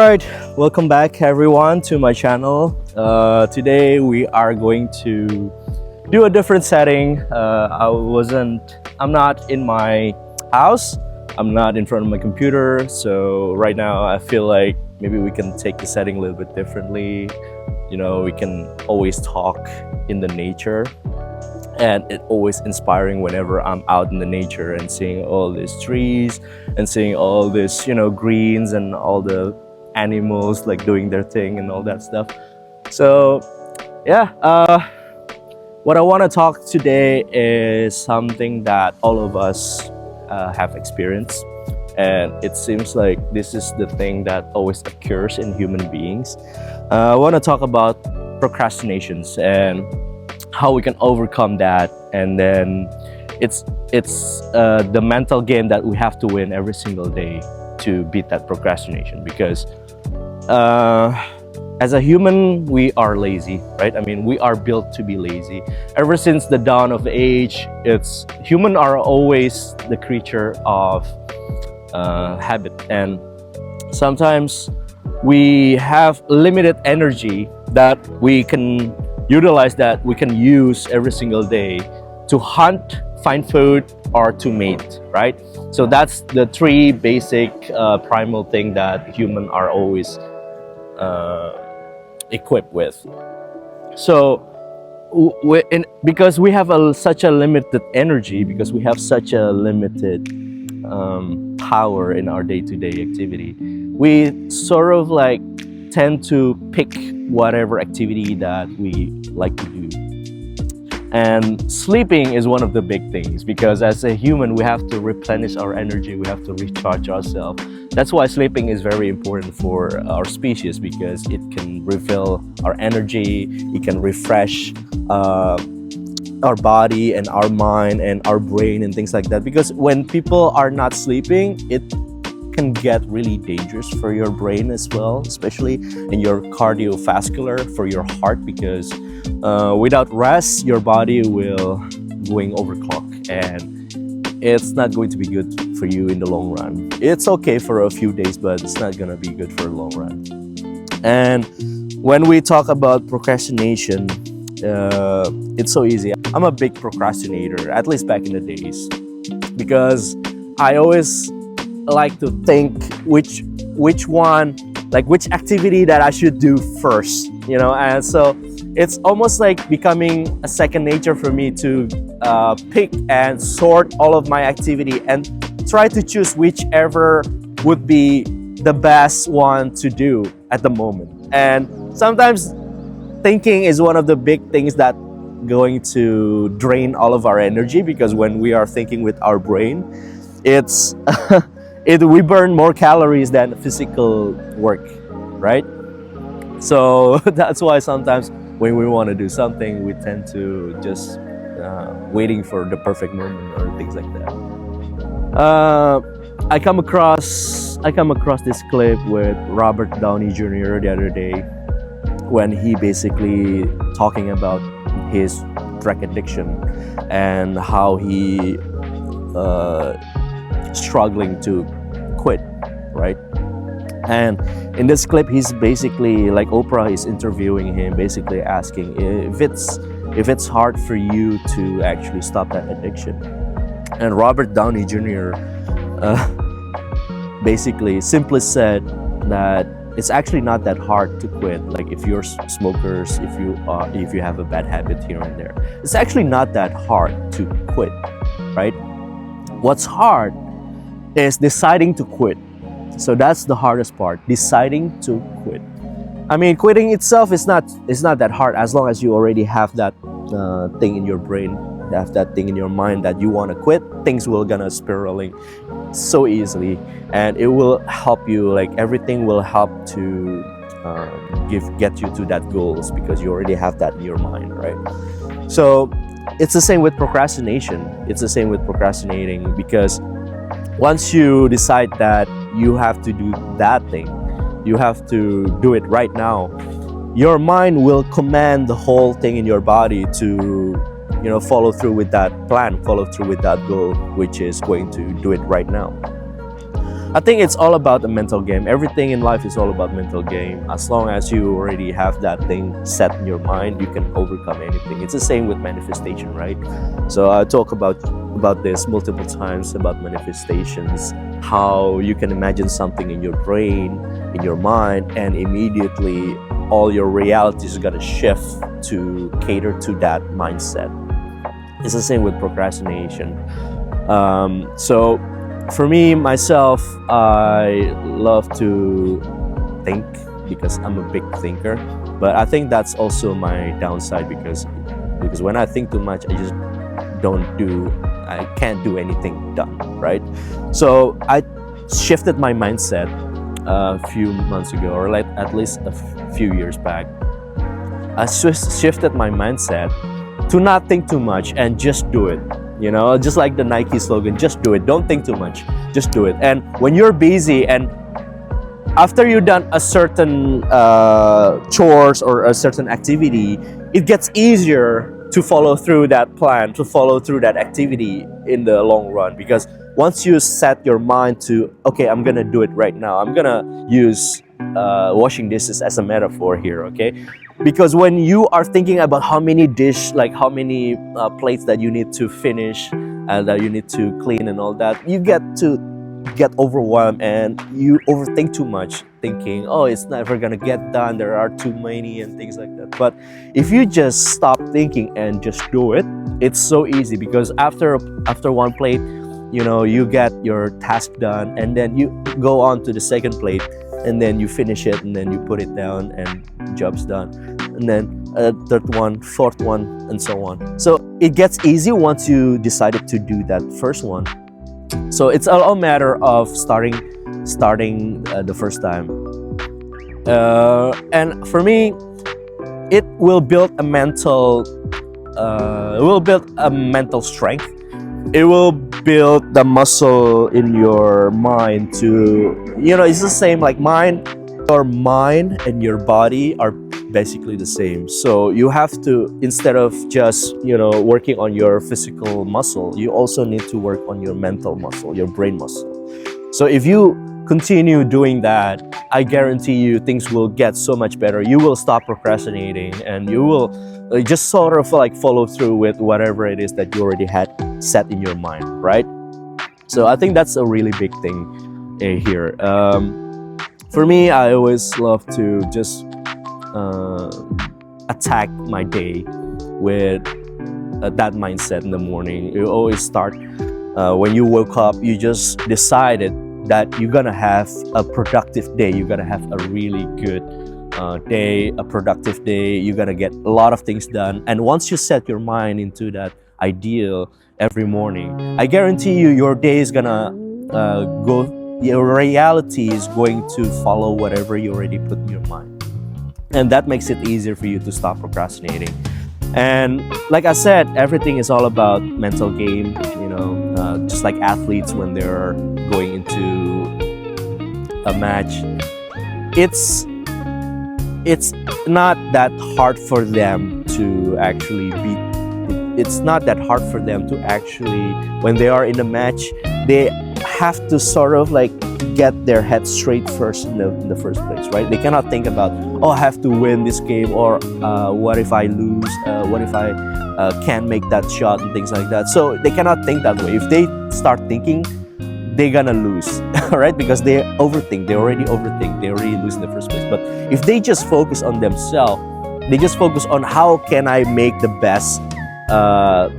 Alright, welcome back everyone to my channel. Today we are going to do a different setting. I'm not in my house. I'm not in front of my computer. So right now I feel like maybe we can take the setting a little bit differently. You know, we can always talk in the nature. And it's always inspiring whenever I'm out in the nature and seeing all these trees and seeing all this, greens and all the animals like doing their thing and all that stuff. So yeah, what I want to talk today is something that all of us have experienced, and it seems like this is the thing that always occurs in human beings. I want to talk about procrastinations and how we can overcome that, and then it's the mental game that we have to win every single day to beat that procrastination. Because as a human, we are lazy, right? I mean, we are built to be lazy. Ever since the dawn of age, humans are always the creature of habit, and sometimes we have limited energy that we can utilize, that we can use every single day to hunt, find food, or to mate, right? So that's the three basic primal thing that humans are always equipped with. So because we have such a limited energy, because we have such a limited power in our day-to-day activity, we sort of like tend to pick whatever activity that we like to do. And sleeping is one of the big things, because as a human we have to replenish our energy, we have to recharge ourselves. That's why sleeping is very important for our species, because it can refill our energy, it can refresh our body and our mind and our brain and things like that. Because when people are not sleeping, it can get really dangerous for your brain as well, especially in your cardiovascular, for your heart, because without rest your body will going overclock, and it's not going to be good for you in the long run. It's okay for a few days, but it's not gonna be good for a long run. And when we talk about procrastination, it's so easy. I'm a big procrastinator, at least back in the days, because I always like to think which activity that I should do first, and so it's almost like becoming a second nature for me to pick and sort all of my activity and try to choose whichever would be the best one to do at the moment. And sometimes thinking is one of the big things that going to drain all of our energy, because when we are thinking with our brain, we burn more calories than physical work, right? So that's why sometimes when we want to do something, we tend to just waiting for the perfect moment or things like that. I come across this clip with Robert Downey Jr. the other day, when he basically talking about his drug addiction and how he struggling to quit, right? And in this clip, he's basically like, Oprah is interviewing him, basically asking if it's hard for you to actually stop that addiction. And Robert Downey Jr. Basically simply said that it's actually not that hard to quit. Like if you're smokers, if you have a bad habit here and there, it's actually not that hard to quit, right? What's hard is deciding to quit. So that's the hardest part, deciding to quit. I mean, quitting itself is not that hard, as long as you already have that thing in your brain, have that thing in your mind that you want to quit. Things will gonna spiraling so easily, and it will help you, like everything will help to get you to that goals, because you already have that in your mind, right? So it's the same with procrastination. It's the same with procrastinating, because once you decide that you have to do that thing, you have to do it right now, your mind will command the whole thing in your body to follow through with that plan, follow through with that goal, which is going to do it right now. I think it's all about a mental game. Everything in life is all about mental game. As long as you already have that thing set in your mind, you can overcome anything. It's the same with manifestation, right? So I talk about this multiple times about manifestations, how you can imagine something in your brain, in your mind, and immediately all your reality is gonna shift to cater to that mindset. It's the same with procrastination. So for me, myself, I love to think because I'm a big thinker, but I think that's also my downside because when I think too much, I can't do anything done, right? So I shifted my mindset a few months ago, or like at least a few years back. I shifted my mindset to not think too much and just do it. You know, just like the Nike slogan, just do it. Don't think too much, just do it. And when you're busy and after you've done a certain chores or a certain activity, it gets easier to follow through that plan, to follow through that activity in the long run. Because once you set your mind to, okay, I'm gonna do it right now. I'm gonna use washing dishes as a metaphor here, okay? Because when you are thinking about how many plates that you need to finish and that you need to clean and all that, you get overwhelmed and you overthink too much, thinking, oh, it's never gonna get done, there are too many and things like that. But if you just stop thinking and just do it, it's so easy, because after one plate, you know, you get your task done, and then you go on to the second plate, and then you finish it, and then you put it down, and job's done. And then third one, fourth one, and so on. So it gets easy once you decided to do that first one. So it's all a matter of starting the first time. And for me, it will build a mental strength. It will build the muscle in your mind to, you know, it's the same like your mind and your body are basically the same. So you have to, instead of just, you know, working on your physical muscle, you also need to work on your mental muscle, your brain muscle. So if you continue doing that, I guarantee you things will get so much better. You will stop procrastinating, and you will just sort of like follow through with whatever it is that you already had set in your mind, right? So I think that's a really big thing here. For me, I always love to just attack my day with that mindset in the morning. You always start when you woke up, you just decided that you're gonna have a productive day. You're gonna have a really good day, a productive day. You're gonna get a lot of things done. And once you set your mind into that ideal every morning, I guarantee you your day is gonna your reality is going to follow whatever you already put in your mind. And that makes it easier for you to stop procrastinating. And like I said, everything is all about mental game, you know, just like athletes when they're going into a match. It's not that hard for them to actually it's not that hard for them to actually, when they are in a match, they have to sort of like get their head straight first in the first place, right? They cannot think about, oh, I have to win this game, or what if I lose, what if I can't make that shot and things like that. So they cannot think that way. If they start thinking, they're gonna lose, right? Because they overthink, they already lose in the first place. But if they just focus on themselves, they just focus on how can I make the best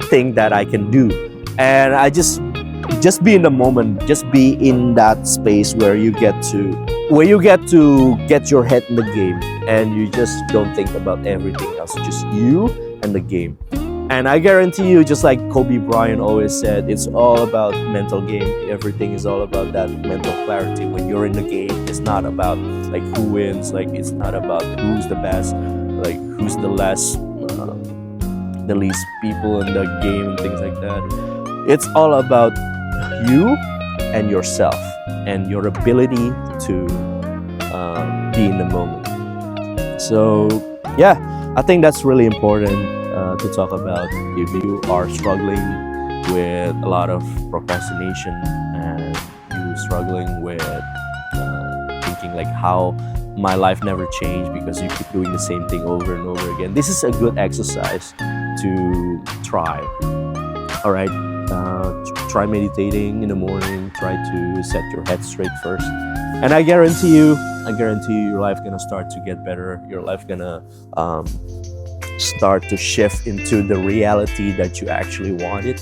thing that I can do, and I just be in the moment, just be in that space where you get to get your head in the game, and you just don't think about everything else, just you and the game. And I guarantee you, just like Kobe Bryant always said, it's all about mental game. Everything is all about that mental clarity. When you're in the game, it's not about like who wins, like it's not about who's the best, like who's the least people in the game and things like that. It's all about you and yourself and your ability to be in the moment. So yeah, I think that's really important to talk about. If you are struggling with a lot of procrastination and you struggling with thinking like how my life never changed because you keep doing the same thing over and over again, this is a good exercise to try. All right, try meditating in the morning. Try to set your head straight first, and I guarantee you, your life gonna start to get better. Your life gonna start to shift into the reality that you actually wanted,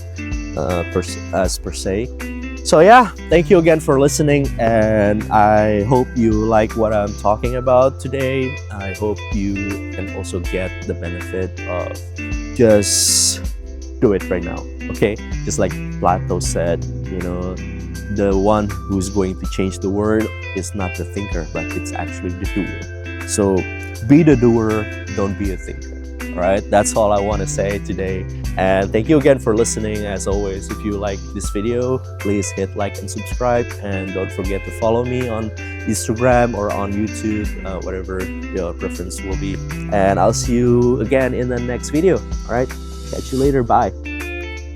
per se. So yeah, thank you again for listening, and I hope you like what I'm talking about today. I hope you can also get the benefit of just do it right now, okay? Just like Plato said, you know, the one who's going to change the world is not the thinker, but it's actually the doer. So be the doer, don't be a thinker. All right, that's all I want to say today, and thank you again for listening. As always, if you like this video, please hit like and subscribe, and don't forget to follow me on Instagram or on YouTube, whatever your preference will be. And I'll see you again in the next video. All right, catch you later. Bye.